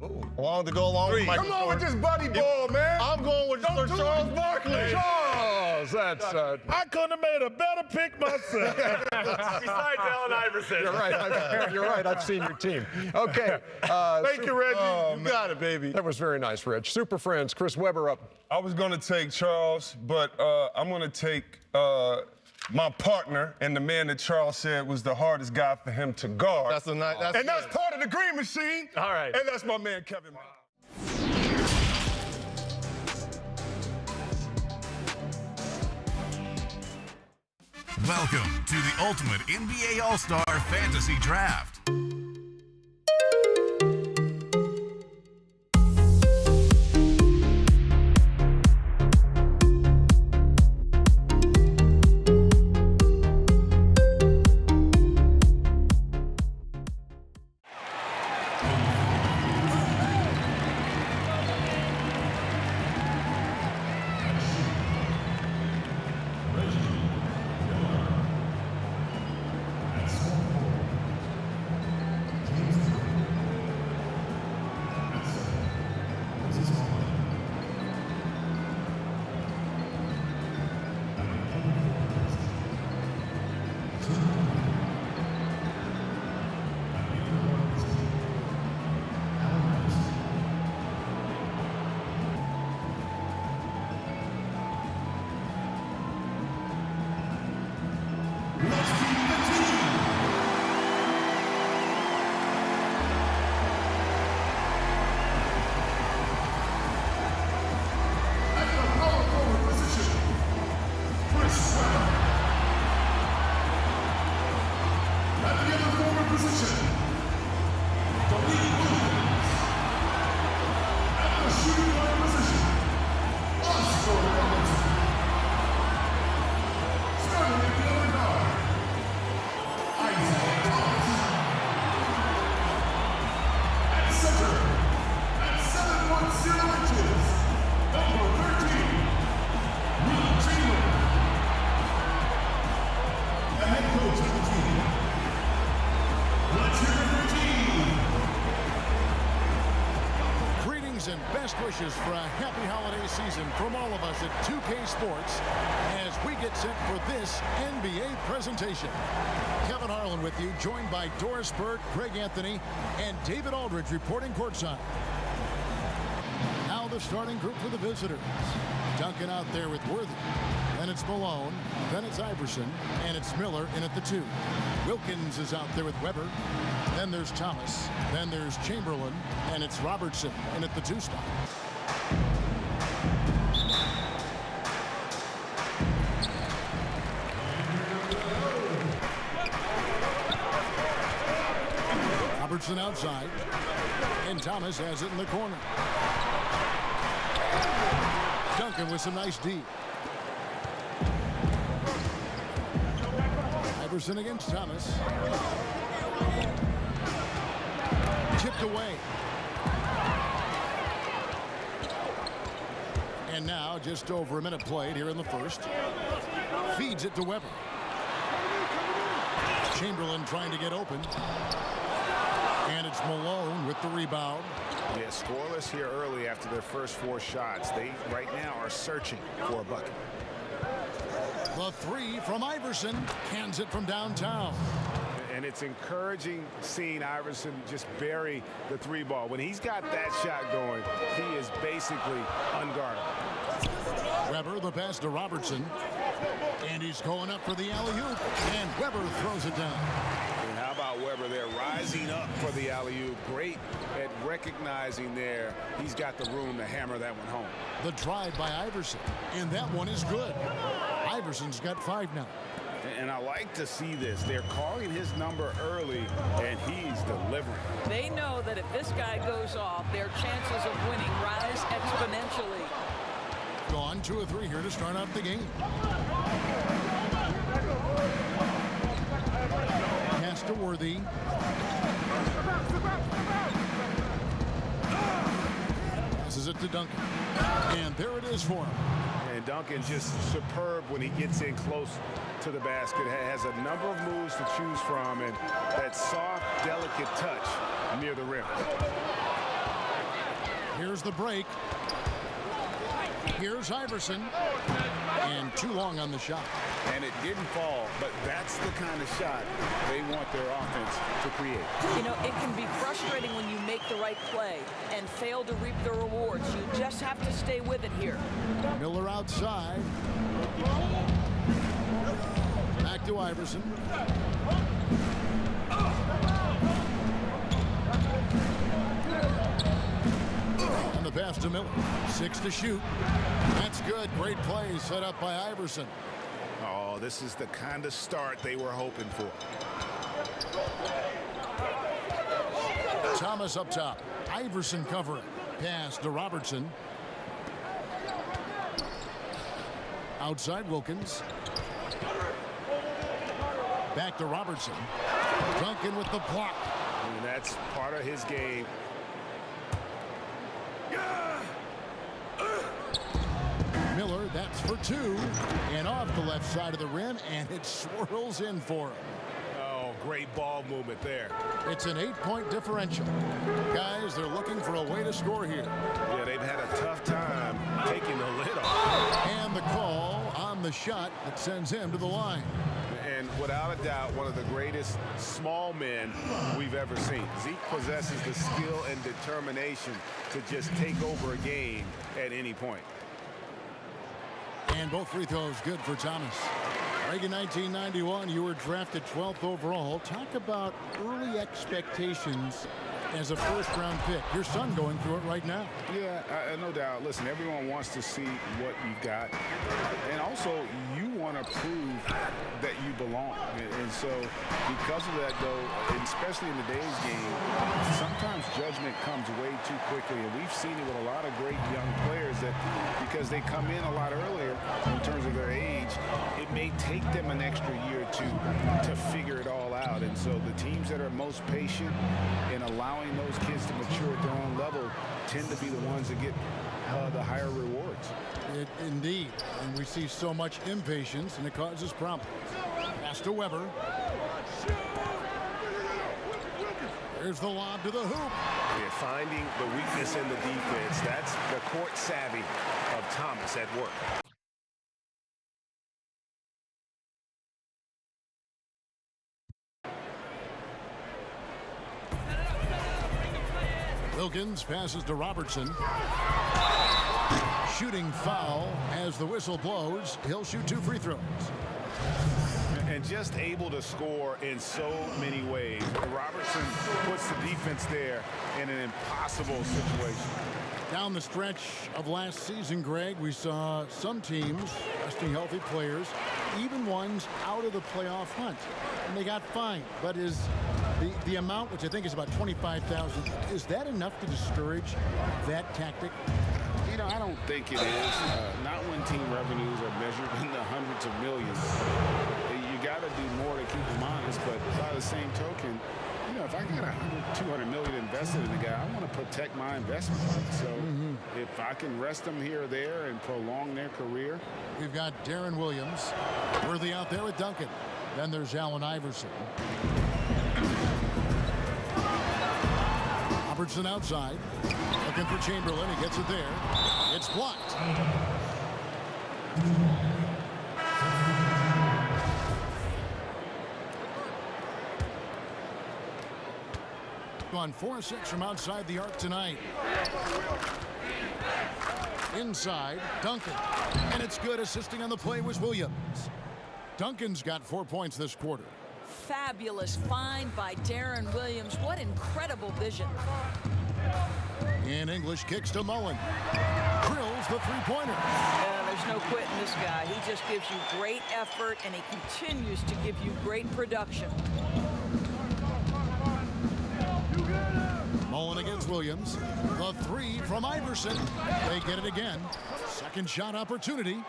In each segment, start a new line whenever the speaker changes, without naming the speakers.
Along to go along with Michael
Come on
Jordan.
with this buddy ball, man.
I'm going with Sir Charles Barkley.
Charles, that's I couldn't have made a better pick myself.
Besides Allen Iverson.
You're right. You're right. I've seen your team. Okay.
Thank you, Reggie.
You got it, baby.
That was very nice, Rich. Super Friends, Chris Webber up.
I was going to take Charles, but I'm going to take my partner and the man that Charles said was the hardest guy for him to guard.
That's a nice.
And that's part of the Green Machine.
All right.
And that's my man, Kevin.
Welcome to the Ultimate NBA All-Star Fantasy Draft.
And best wishes for a happy holiday season from all of us at 2K Sports as we get set for this NBA presentation. Kevin Harlan with you, joined by Doris Burke, Greg Anthony, and David Aldridge reporting courtside. Now the starting group for the visitors. Duncan out there with Worthy. Then it's Malone. Then it's Iverson. And it's Miller in at the 2. Wilkins is out there with Webber. Then there's Thomas. Then there's Chamberlain. And it's Robertson in at the 2 spot. Robertson outside. And Thomas has it in the corner. Duncan with some nice D. Iverson against Thomas. Tipped away. And now just over a minute played here in the first. Feeds it to Webber. Chamberlain trying to get open. And it's Malone with the rebound.
Yeah, scoreless here early after their first 4 shots. They right now are searching for a bucket.
The 3 from Iverson. Cans it from downtown.
And it's encouraging seeing Iverson just bury the 3 ball. When he's got that shot going, he is basically unguardable.
Webber, the pass to Robertson. And he's going up for the alley-oop. And Webber throws it down.
And how about Webber there rising up for the alley-oop? Great at recognizing there. He's got the room to hammer that one home.
The drive by Iverson. And that one is good. Iverson's got 5 now.
And I like to see this. They're calling his number early, and he's delivering.
They know that if this guy goes off, their chances of winning rise exponentially.
Gone 2 or 3 here to start out the game. Pass to Worthy. Passes it to Duncan. And there it is for him.
And Duncan just superb when he gets in close to the basket. Has a number of moves to choose from, and that soft, delicate touch near the rim.
Here's the break. Here's Iverson. And too long on the shot.
And it didn't fall, but that's the kind of shot they want their offense to create.
You know, it can be frustrating when you make the right play and fail to reap the rewards. You just have to stay with it here.
Miller outside. Back to Iverson. And the pass to Miller. 6 to shoot. That's good. Great play set up by Iverson.
Oh, this is the kind of start they were hoping for.
Thomas up top. Iverson covering. Pass to Robertson. Outside Wilkins. Back to Robertson. Duncan with the block.
And that's part of his game.
Miller, that's for 2. And off the left side of the rim, and it swirls in for him.
Oh, great ball movement there.
It's an 8-point differential. Guys, they're looking for a way to score here.
Yeah, they've had a tough time taking the lid off.
And the call on the shot that sends him to the line.
And without a doubt, one of the greatest small men we've ever seen. Zeke possesses the skill and determination to just take over a game at any point.
And both free throws good for Thomas. Reagan, 1991, you were drafted 12th overall. Talk about early expectations as a first-round pick. Your son going through it right now.
Yeah, no doubt. Listen, everyone wants to see what you've got. And also, you want to prove that you belong. And so, because of that, though, and especially in today's game, sometimes judgment comes way too quickly. And we've seen it with a lot of great young players that because they come in a lot earlier in terms of their age, it may take them an extra year or two to figure it all out. And so the teams that are most patient in allowing those kids to mature at their own level tend to be the ones that get the higher rewards.
Indeed. And we see so much impatience, and it causes problems. Pass to Weber. There's the lob to the hoop.
Yeah, finding the weakness in the defense. That's the court savvy of Thomas at work.
Wilkins passes to Robertson. Shooting foul as the whistle blows. He'll shoot 2 free throws.
And just able to score in so many ways. Robertson puts the defense there in an impossible situation.
Down the stretch of last season, Greg, we saw some teams resting healthy players, even ones out of the playoff hunt, and they got fined. But is the amount, which I think is about $25,000, is that enough to discourage that tactic?
You know, I don't think it is. Not when team revenues are measured in the hundreds of millions. You got to do more to keep them honest. But by the same token, you know, if I got $200 million invested in the guy, I want to protect my investment. So if I can rest them here or there and prolong their career.
We've got Darren Williams. Worthy out there with Duncan. Then there's Allen Iverson. Robertson outside. Looking for Chamberlain. He gets it there. It's blocked. On 4-6 from outside the arc tonight. Inside, Duncan. And it's good. Assisting on the play was Williams. Duncan's got 4 points this quarter.
Fabulous find by Darren Williams. What incredible vision.
And English kicks to Mullen. Drills the three-pointer.
Yeah, there's no quitting this guy. He just gives you great effort, and he continues to give you great production.
Mullen against Williams. The 3 from Iverson. They get it again. Second shot opportunity.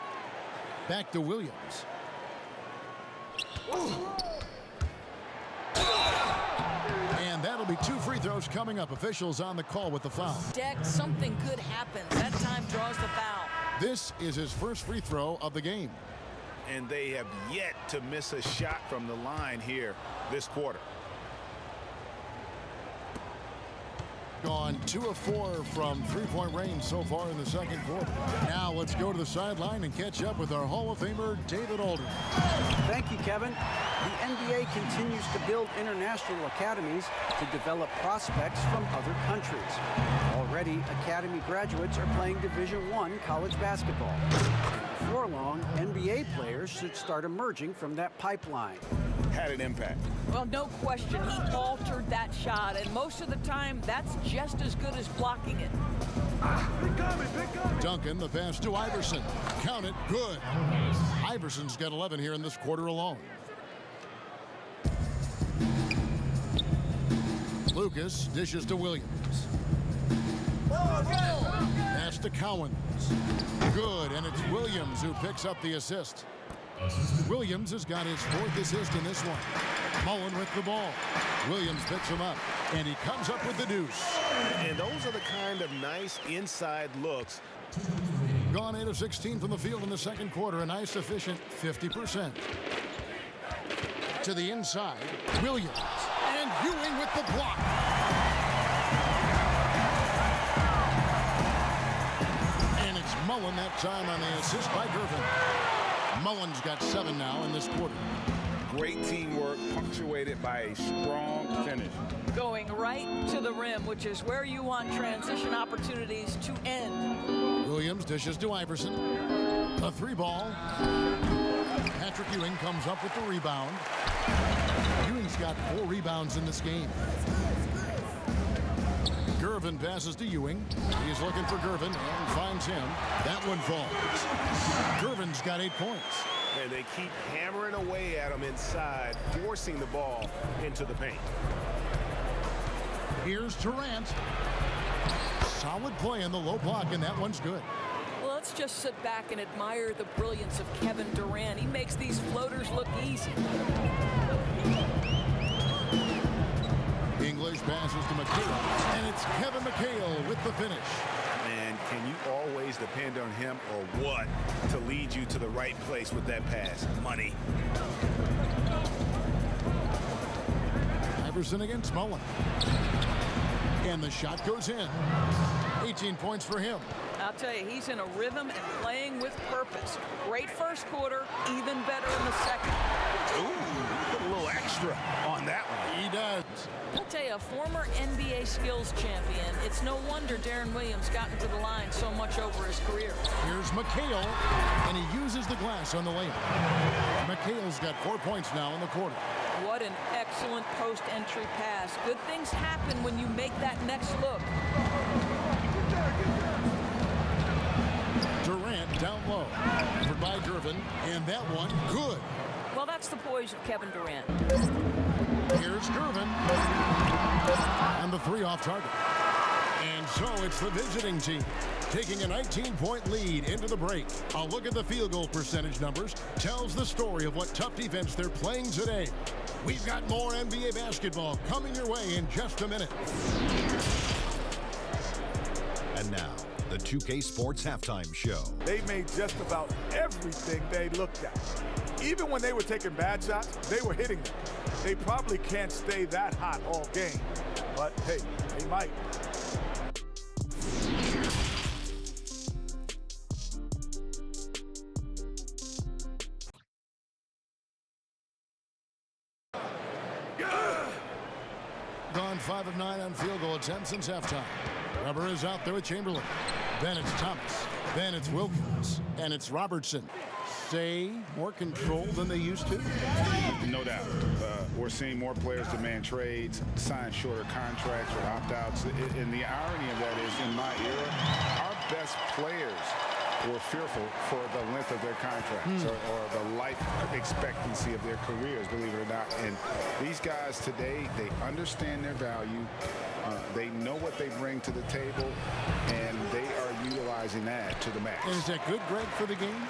Back to Williams. And that'll be 2 free throws coming up. Officials on the call with the foul.
Deck, something good happens. That time draws the foul.
This is his first free throw of the game.
And they have yet to miss a shot from the line here this quarter.
gone 2 of 4 from three-point range so far in the second quarter. Now let's go to the sideline and catch up with our Hall of Famer, David Alden.
Thank you, Kevin. The NBA continues to build international academies to develop prospects from other countries. Already, academy graduates are playing Division I college basketball. Before long, NBA players should start emerging from that pipeline.
Had an impact.
Well, no question, he altered that shot, and most of the time, that's just as good as blocking it.
Duncan, the pass to Iverson. Count it, good. Iverson's got 11 here in this quarter alone. Lucas dishes to Williams. Pass to Cowens. Good, and it's Williams who picks up the assist. Williams has got his 4th assist in this one. Mullen with the ball. Williams picks him up, and he comes up with the deuce.
And those are the kind of nice inside looks.
Gone 8 of 16 from the field in the second quarter, a nice efficient 50%. To the inside, Williams, and Ewing with the block. And it's Mullen that time on the assist by Gervin. Mullen's got 7 now in this quarter.
Great teamwork, punctuated by a strong finish.
Going right to the rim, which is where you want transition opportunities to end.
Williams dishes to Iverson. A 3-ball. Patrick Ewing comes up with the rebound. Ewing's got 4 rebounds in this game. Gervin passes to Ewing. He's looking for Gervin and finds him. That one falls. Gervin's got 8 points.
And they keep hammering away at him inside, forcing the ball into the paint.
Here's Durant. Solid play in the low block, and that one's good.
Well, let's just sit back and admire the brilliance of Kevin Durant. He makes these floaters look easy.
English passes to McHale, and it's Kevin McHale with the finish.
And can you always depend on him or what to lead you to the right place with that pass? Money.
Iverson against Mullen. And the shot goes in. 18 points for him.
I'll tell you, he's in a rhythm and playing with purpose. Great first quarter, even better in the second.
Ooh, put a little extra on that one.
He does.
I'll tell you, a former NBA skills champion, it's no wonder Darren Williams got into the line so much over his career.
Here's McHale, and he uses the glass on the layup. McHale's got 4 points now in the quarter.
What an excellent post-entry pass. Good things happen when you make that next look.
Durant down low. Covered by Gervin, and that one good.
Well, that's the poise of Kevin Durant.
Here's Gervin. And the 3 off target. And so it's the visiting team taking a 19-point lead into the break. A look at the field goal percentage numbers tells the story of what tough defense they're playing today. We've got more NBA basketball coming your way in just a minute.
And now, the 2K Sports Halftime Show.
They made just about everything they looked at. Even when they were taking bad shots, they were hitting them. They probably can't stay that hot all game. But hey, they might.
Gone 5 of 9 on field goal attempts since halftime. Rubber is out there with Chamberlain. Then it's Thomas. Then it's Wilkins. And it's Robertson. Say more control than they used to?
No doubt. We're seeing more players demand trades, sign shorter contracts or opt-outs. And the irony of that is, in my era, our best players were fearful for the length of their contracts or the life expectancy of their careers, believe it or not. And these guys today, they understand their value. They know what they bring to the table, and they are utilizing that to the max.
And is that good, Greg, for the game?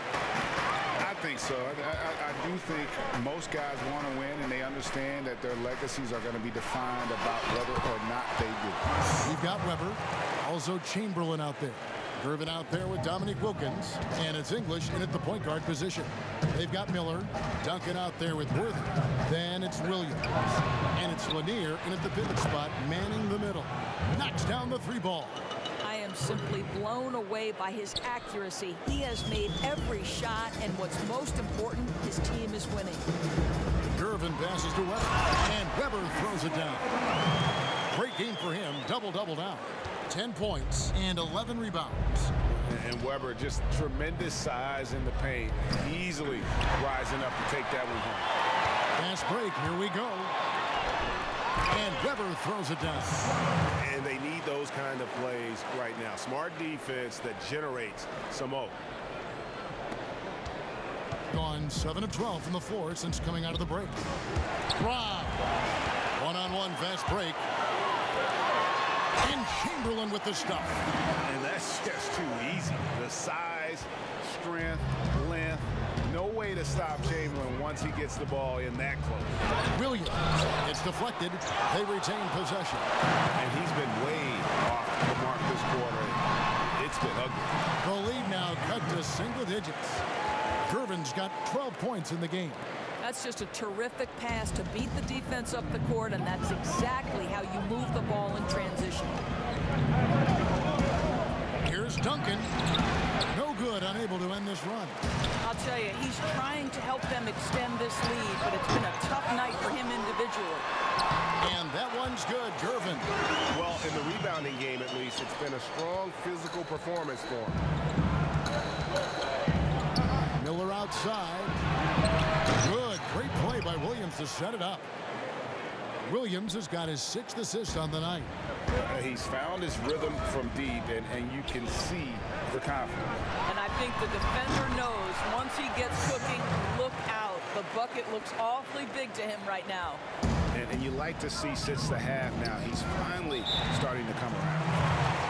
I think so. I do think most guys want to win, and they understand that their legacies are going to be defined about whether or not they do.
We've got Weber, also Chamberlain out there. Irvin out there with Dominique Wilkins, and it's English in at the point guard position. They've got Miller, Duncan out there with Worthy. Then it's Williams, and it's Lanier in at the pivot spot, manning the middle. Knocks down the three ball.
I am simply blown away by his accuracy. He has made every shot, and what's most important, his team is winning.
Irvin passes to Weber, and Weber throws it down. Great game for him, double-double down. 10 points and 11 rebounds.
And Weber, just tremendous size in the paint, easily rising up to take that one home.
Fast break, here we go. And Weber throws it down.
And they need those kind of plays right now. Smart defense that generates some more.
Gone 7 of 12 from the floor since coming out of the break. Rob. One-on-one fast break. And Chamberlain with the stuff.
And that's just too easy. The size, strength, length. No way to stop Chamberlain once he gets the ball in that close.
Williams. It's deflected. They retain possession.
And he's been way off the mark this quarter. It's been ugly.
The lead now cut to single digits. Irvin's got 12 points in the game.
That's just a terrific pass to beat the defense up the court, and that's exactly how you move the ball in transition.
Here's Duncan. No good, unable to end this run.
I'll tell you, he's trying to help them extend this lead, but it's been a tough night for him individually.
And that one's good, Irvin.
Well, in the rebounding game at least, it's been a strong physical performance for him.
Miller outside. Good, great play by Williams to set it up. Williams has got his 6th assist on the night.
He's found his rhythm from deep, and you can see the confidence.
And I think the defender knows once he gets cooking, look out. The bucket looks awfully big to him right now.
And you like to see since the half now, he's finally starting to come around.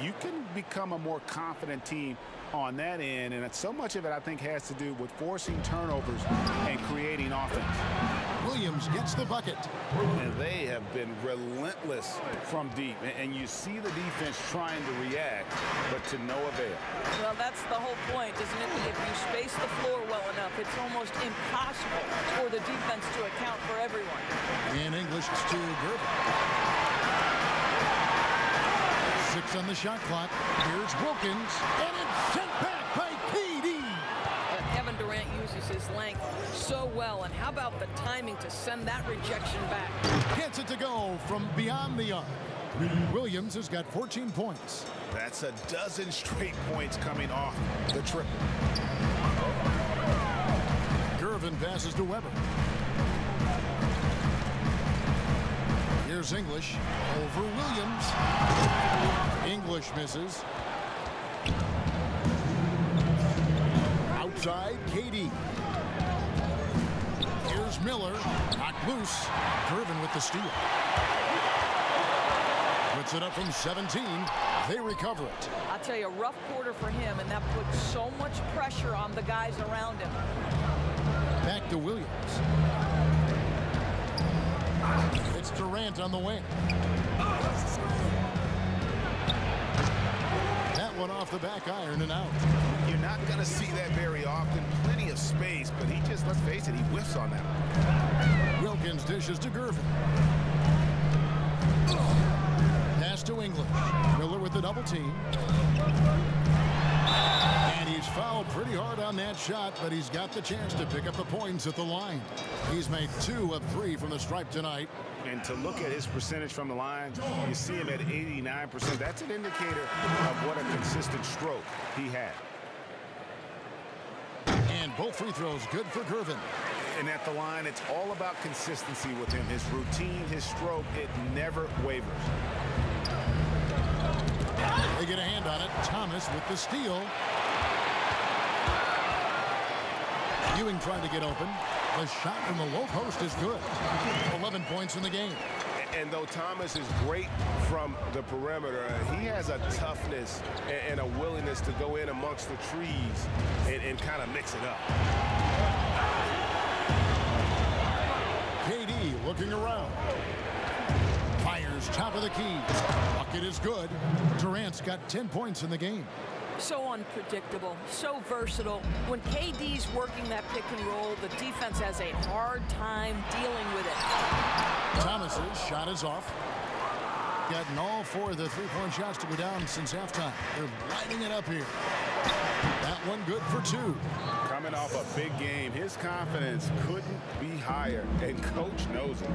You can become a more confident team on that end, and so much of it I think has to do with forcing turnovers and creating offense.
Williams gets the bucket.
And they have been relentless from deep, and you see the defense trying to react, but to no avail.
Well, that's the whole point, isn't it? If you space the floor well enough, it's almost impossible for the defense to account for everyone.
In English to Gervin. 6 on the shot clock. Here's Wilkins, and it's sent back by KD.
Kevin Durant uses his length so well, and how about the timing to send that rejection back?
Gets it to go from beyond the arc. Williams has got 14 points.
That's a dozen straight points coming off the triple.
Gervin passes to Weber. Here's English over Williams. English misses. Outside, KD. Here's Miller. Knocked loose. Gervin with the steal. Puts it up from 17. They recover it.
I'll tell you, a rough quarter for him, and that puts so much pressure on the guys around him.
Back to Williams. It's Durant on the wing. That one off the back iron and out.
You're not going to see that very often. Plenty of space, but he just, let's face it, he whiffs on that one.
Wilkins dishes to Gervin. Pass to English. Miller with the double team. And he's fouled pretty hard on that shot, but he's got the chance to pick up the points at the line. He's made 2 of 3 from the stripe tonight.
And to look at his percentage from the line, you see him at 89%. That's an indicator of what a consistent stroke he had.
And both free throws good for Gervin.
And at the line, it's all about consistency with him. His routine, his stroke, it never wavers.
They get a hand on it. Thomas with the steal. Ewing trying to get open. The shot from the low post is good. 11 points in the game.
And though Thomas is great from the perimeter, he has a toughness and a willingness to go in amongst the trees and kind of mix it up.
looking around. Fires top of the key. Bucket is good. Durant's got 10 points in the game.
So unpredictable, so versatile. When KD's working that pick and roll, the defense has a hard time dealing with it.
Thomas's shot is off. Gotten all 4 of the three-point shots to go down since halftime. They're lighting it up here. That one good for 2.
Coming off a big game, his confidence couldn't be higher, and coach knows it.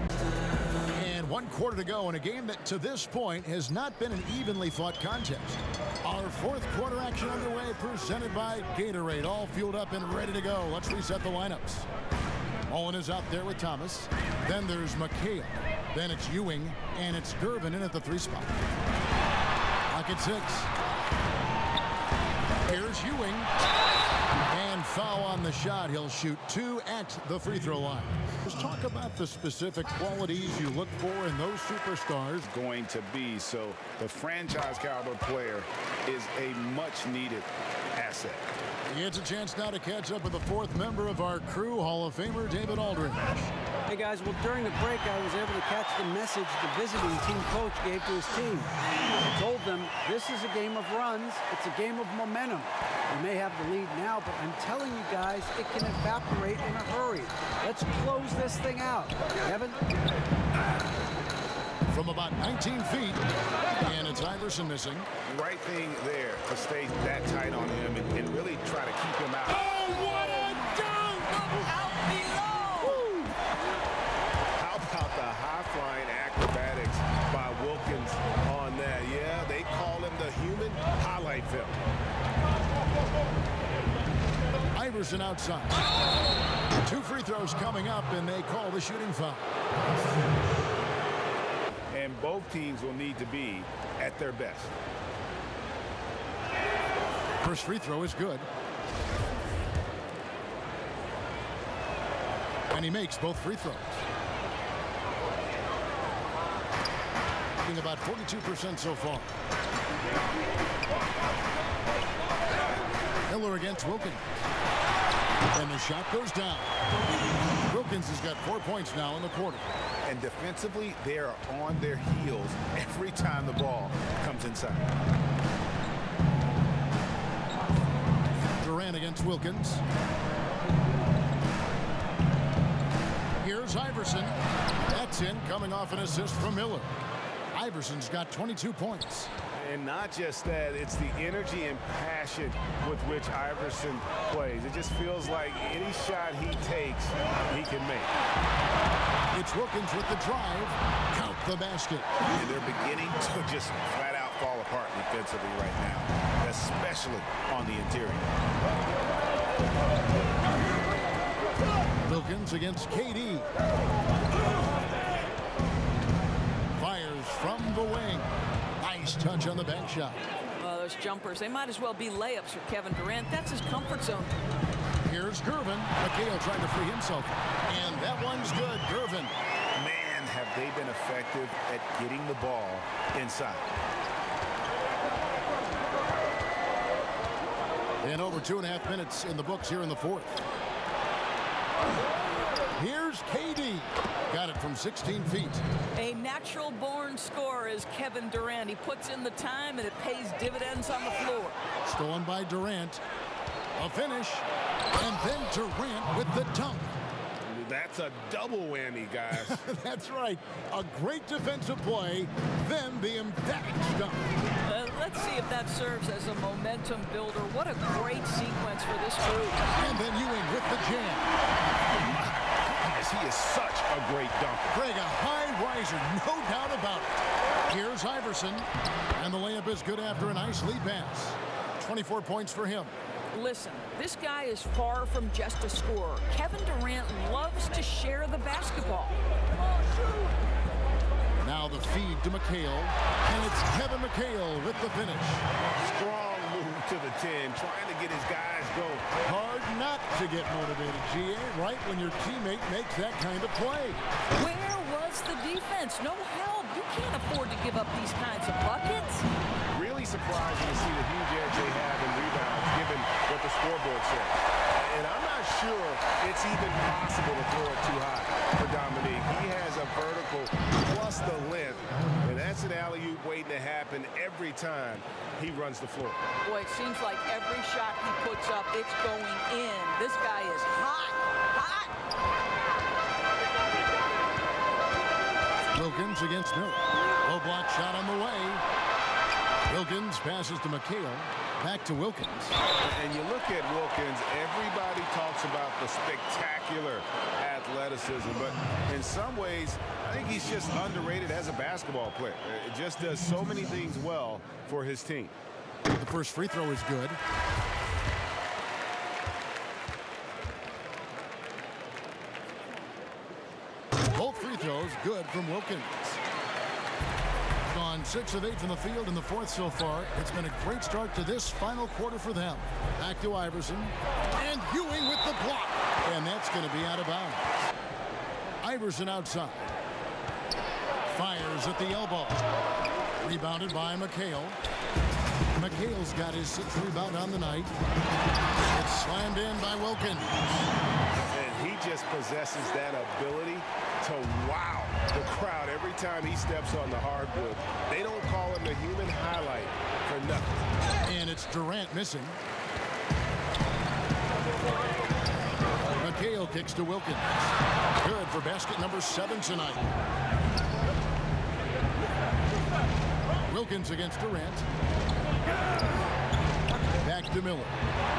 And 1 quarter to go in a game that to this point has not been an evenly fought contest. Our 4th quarter action underway, presented by Gatorade, all fueled up and ready to go. Let's reset the lineups. Owen is out there with Thomas. Then there's McHale. Then it's Ewing, and it's Gervin in at the 3 spot. Clock at 6. Here's Ewing. And foul on the shot. He'll shoot 2 at the free throw line. Let's talk about the specific qualities you look for in those superstars.
Going to be so the franchise caliber player is a much needed asset.
He gets a chance now to catch up with the 4th member of our crew, Hall of Famer David Aldridge.
Hey guys, well during the break I was able to catch the message the visiting team coach gave to his team. He told them this is a game of runs, it's a game of momentum. We may have the lead now, but I'm telling you guys, it can evaporate in a hurry. Let's close this thing out. Kevin?
From about 19 feet, and it's Iverson missing.
Right thing there to stay that tight on him and really try to keep him out.
Oh, what a dunk!
Out below!
Woo!
How about the high-flying acrobatics by Wilkins on that? Yeah, they call him the human highlight film.
Iverson outside. 2 free throws coming up, and they call the shooting foul.
And both teams will need to be at their best.
First free throw is good. And he makes both free throws. Shooting about 42% so far. Miller against Wilkins. And the shot goes down. Wilkins has got 4 points now in the quarter.
And defensively, they are on their heels every time the ball comes inside.
Durant against Wilkins. Here's Iverson. That's in, coming off an assist from Miller. Iverson's got 22 points.
And not just that, it's the energy and passion with which Iverson plays. It just feels like any shot he takes, he can make.
It's Wilkins with the drive. Count the basket.
And they're beginning to just flat out fall apart defensively right now, especially on the interior.
Wilkins against KD. Fires from the wing. Nice touch on the bank shot.
Well, those jumpers, they might as well be layups for Kevin Durant. That's his comfort zone.
Here's Gervin. McHale trying to free himself. And that one's good. Gervin.
Man, have they been effective at getting the ball inside.
And over 2.5 minutes in the books here in the 4th. Here's KD. Got it from 16 feet.
A natural-born scorer is Kevin Durant. He puts in the time, and it pays dividends on the floor.
Stolen by Durant. A finish. And then Durant with the dunk.
That's a double whammy, guys.
That's right. A great defensive play, then the emphatic dunk.
Let's see if that serves as a momentum builder. What a great sequence for this group.
And then Ewing with the jam.
He is such a great dunker.
Greg, a high riser, no doubt about it. Here's Iverson, and the layup is good after a nice lead pass. 24 points for him.
Listen, this guy is far from just a scorer. Kevin Durant loves to share the basketball.
Now the feed to McHale, and it's Kevin McHale with the finish.
Strong move to the 10, trying to get his guys going.
Hard not to get motivated, GA, right when your teammate makes that kind of play.
Where was the defense? No help. You can't afford to give up these kinds of buckets.
Really surprising to see the huge edge they have in rebounds, given what the scoreboard said. And I'm not sure it's even possible to throw it too high for Dominique. He has a vertical plus the length, and that's an alley-oop waiting to happen every time he runs the floor.
Boy, it seems like every shot he puts up, it's going in. This guy is hot, hot.
Wilkins against Miller. Low block shot on the way. Wilkins passes to McHale. Back to Wilkins.
And you look at Wilkins, everybody talks about the spectacular athleticism, but in some ways, I think he's just underrated as a basketball player. It just does so many things well for his team.
The first free throw is good. Both free throws good from Wilkins. Gone 6 of 8 from the field in the fourth so far. It's been a great start to this final quarter for them. Back to Iverson. And Ewing with the block. And that's going to be out of bounds. Iverson outside. Fires at the elbow. Rebounded by McHale. McHale's got his 6th rebound on the night. It's slammed in by Wilkins.
And he just possesses that ability to wow the crowd every time he steps on the hardwood. They don't call him the human highlight for nothing.
And it's Durant missing. McHale kicks to Wilkins. Good for basket number 7 tonight. Wilkins against Durant. Back to Miller.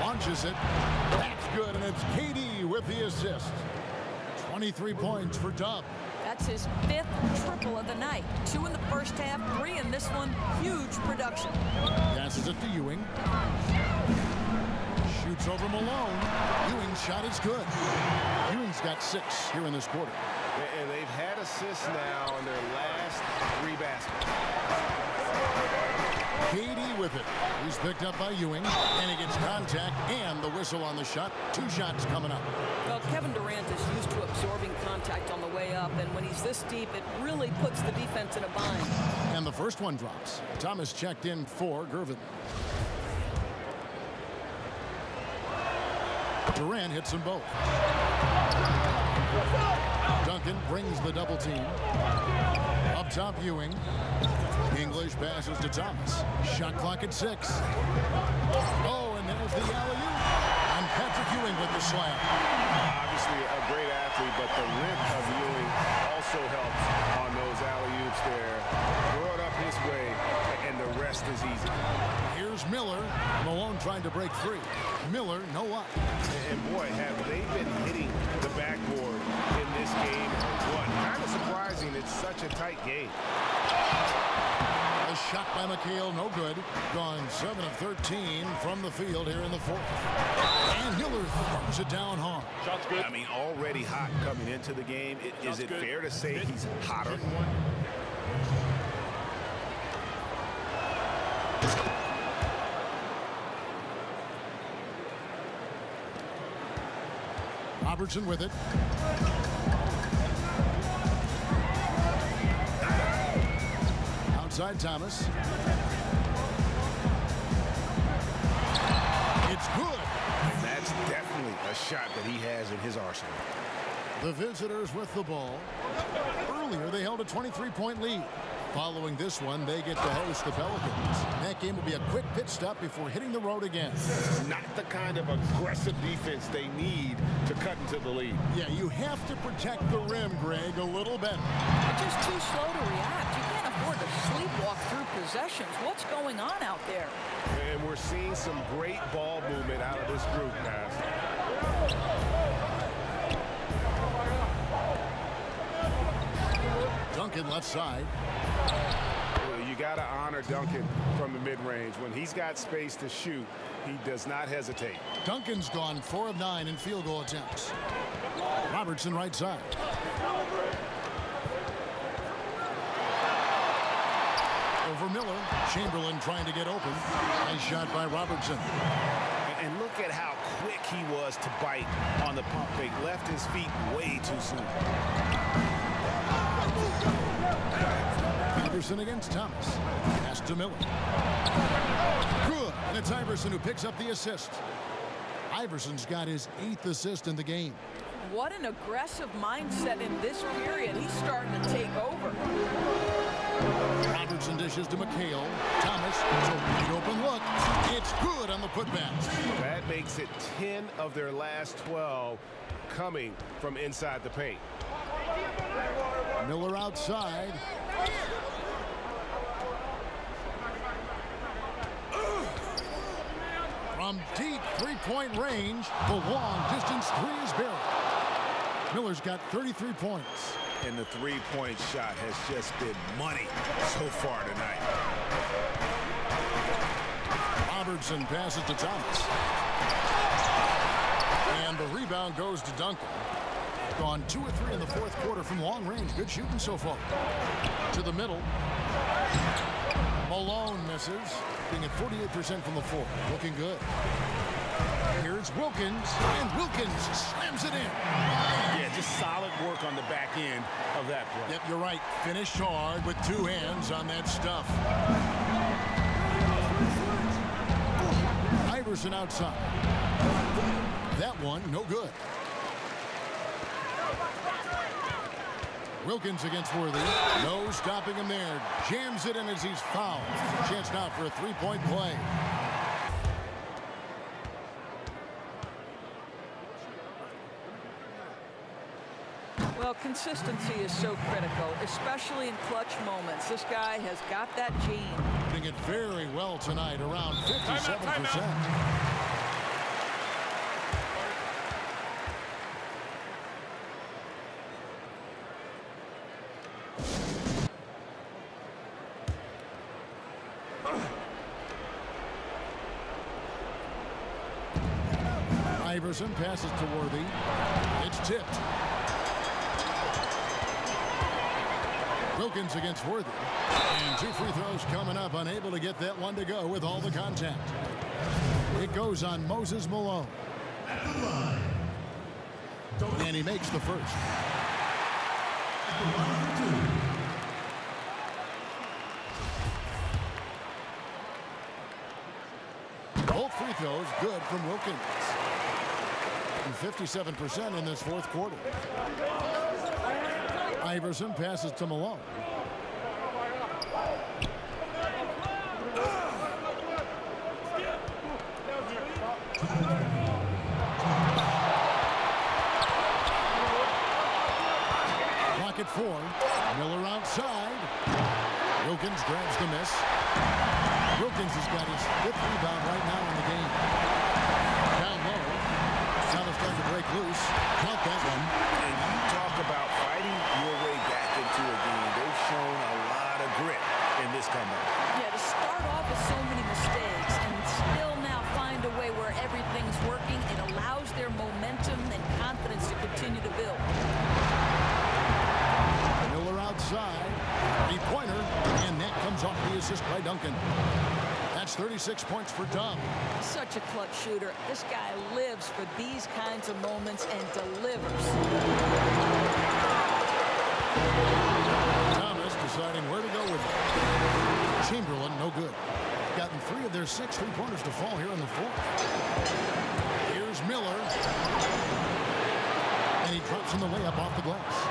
Launches it. That's good, and it's KD with the assist. 23 points for Dub.
That's his 5th triple of the night. 2 in the first half, 3 in this one. Huge production.
Passes it to Ewing. Shoots over Malone. Ewing's shot is good. Ewing's got 6 here in this quarter.
And they've had assists now on their last 3 baskets.
KD with it. He's picked up by Ewing, and he gets contact and the whistle on the shot. 2 shots coming up.
Well, Kevin Durant is used to absorbing contact on the way up, and when he's this deep, it really puts the defense in a bind.
And the first one drops. Thomas checked in for Gervin. Durant hits them both. Duncan brings the double team. Up top, Ewing. English passes to Thomas. Shot clock at 6. Oh, and there's the alley-oop. And Patrick Ewing with the slam.
Obviously a great athlete, but the length of Ewing also helps on those alley-oops there. Throw it up his way, and the rest is easy.
Here's Miller. Malone trying to break free. Miller, no up.
And boy, have they been hitting the backboard in this game. What? Kind of surprising. It's such a tight game.
A shot by McHale, no good. Gone 7 of 13 from the field here in the fourth. And Miller throws it down hard.
Shot's good.
I mean, already hot coming into the game. Is it fair to say he's hotter?
Robertson with it. Outside Thomas. It's good.
That's definitely a shot that he has in his arsenal.
The visitors with the ball. Earlier, they held a 23-point lead. Following this one, they get to host the Pelicans. That game will be a quick pit stop before hitting the road again.
Not the kind of aggressive defense they need to cut into the lead.
Yeah, you have to protect the rim, Greg, a little better.
They're just too slow to react. You can't afford to sleepwalk through possessions. What's going on out there?
And we're seeing some great ball movement out of this group, guys.
Duncan left side.
You got to honor Duncan from the mid-range. When he's got space to shoot, he does not hesitate.
Duncan's gone 4 of 9 in field goal attempts. Robertson right side. Over Miller. Chamberlain trying to get open. Nice shot by Robertson.
And look at how quick he was to bite on the pump fake. Left his feet way too soon.
Iverson against Thomas. Pass to Miller. Good. And it's Iverson who picks up the assist. Iverson's got his 8th assist in the game.
What an aggressive mindset in this period. He's starting to take over.
Robertson dishes to McHale. Thomas, it's a wide open look. It's good on the putback.
That makes it 10 of their last 12 coming from inside the paint.
Miller outside. From deep three-point range, the long-distance three is buried. Miller's got 33 points.
And the three-point shot has just been money so far tonight.
Robertson passes to Thomas. And the rebound goes to Duncan. Gone 2 or 3 in the fourth quarter from long range. Good shooting so far. To the middle. Malone misses, being at 48% from the floor. Looking good. Here's Wilkins, and Wilkins slams it in.
Yeah, just solid work on the back end of that play.
Yep, you're right. Finished hard with 2 hands on that stuff. Iverson outside. That one, no good. Wilkins against Worthy. No stopping him there. Jams it in as he's fouled. Chance now for a three-point play.
Well, consistency is so critical, especially in clutch moments. This guy has got that gene.
Doing it very well tonight, around 57%. Iverson passes to Worthy. It's tipped. Wilkins against Worthy. And 2 free throws coming up. Unable to get that one to go with all the contact. It goes on Moses Malone. And he makes the first. Both free throws good from Wilkins. And 57% in this fourth quarter. Iverson passes to Malone. Clock at 4. Miller outside. Wilkins grabs the miss. Wilkins has got his 5th rebound right now in the game. Down low. Thomas trying to break loose. Caught that one.
And you talk about fighting your way back into a game. They've shown a lot of grit in this comeback.
Yeah, to start off with so many mistakes and still now find a way where everything's working, it allows their momentum and confidence to continue to build.
Miller outside. 3-pointer. And that comes off the assist by Duncan. That's 36 points for Dub.
Such a clutch shooter. This guy lives for these kinds of moments and delivers.
Thomas deciding where to go with it. Chamberlain, no good. Gotten 3 of their 6 3-pointers to fall here in the fourth. Here's Miller. And he drops in the layup off the glass.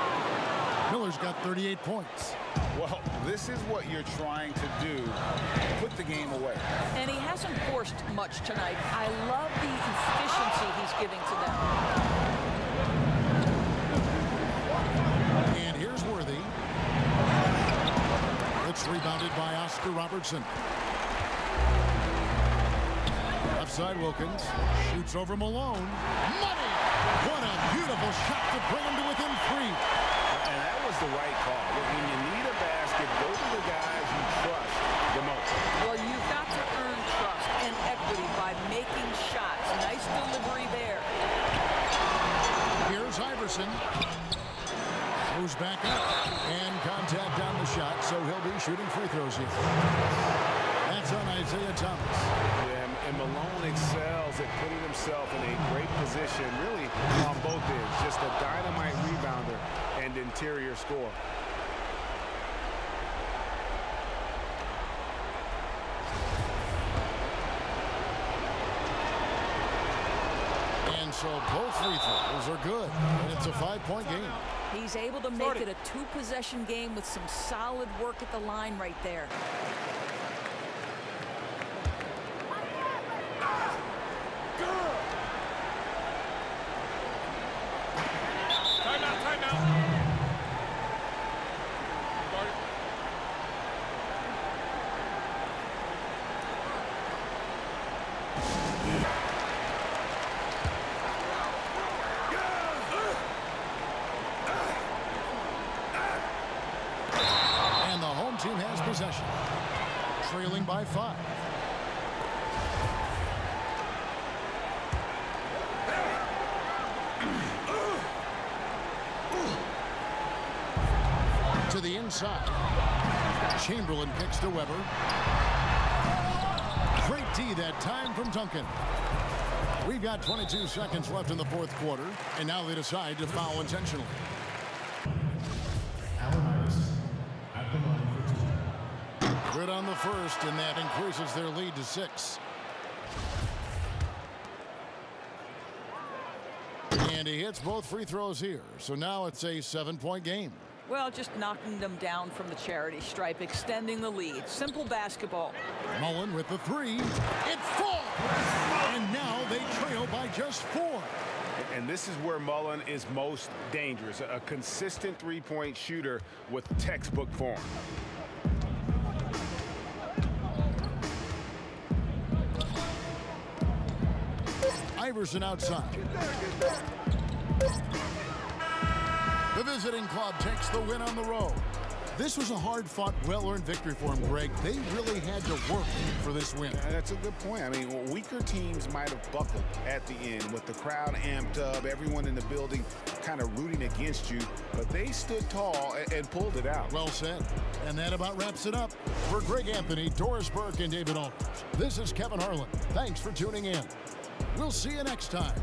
Miller's got 38 points.
Well, this is what you're trying to do. Put the game away.
And he hasn't forced much tonight. I love the efficiency he's giving to them.
And here's Worthy. It's rebounded by Oscar Robertson. Offside Wilkins. Shoots over Malone. Money! What a beautiful shot to bring him to within 3.
And that was the right call. When you need a basket, go to the guys you trust the most.
Well, you've got to earn trust and equity by making shots. Nice delivery there.
Here's Iverson. Moves back up. And contact on the shot, so he'll be shooting free throws here. That's on Isaiah Thomas.
Yeah, and Malone excels at putting himself in a great position, really on both ends. Just a dynamite rebounder and interior score.
So both free throws are good, and it's a 5-point game.
He's able to make it a 2-possession game with some solid work at the line right there.
Team has possession, trailing by 5. To the inside. Chamberlain kicks to Weber. Great D that time from Duncan. We've got 22 seconds left in the fourth quarter, and now they decide to foul intentionally. Good on the first, and that increases their lead to 6. And he hits both free throws here, so now it's a 7-point game.
Well, just knocking them down from the charity stripe, extending the lead. Simple basketball.
Mullen with the 3. It falls! And now they trail by just 4.
And this is where Mullen is most dangerous. A consistent three-point shooter with textbook form.
Iverson outside. The visiting club takes the win on the road. This was a hard-fought, well-earned victory for him, Greg. They really had to work for this win.
That's a good point. I mean, weaker teams might have buckled at the end with the crowd amped up, everyone in the building kind of rooting against you, but they stood tall and pulled it out.
Well said. And that about wraps it up. For Greg Anthony, Doris Burke, and David Aldridge, this is Kevin Harlan. Thanks for tuning in. We'll see you next time.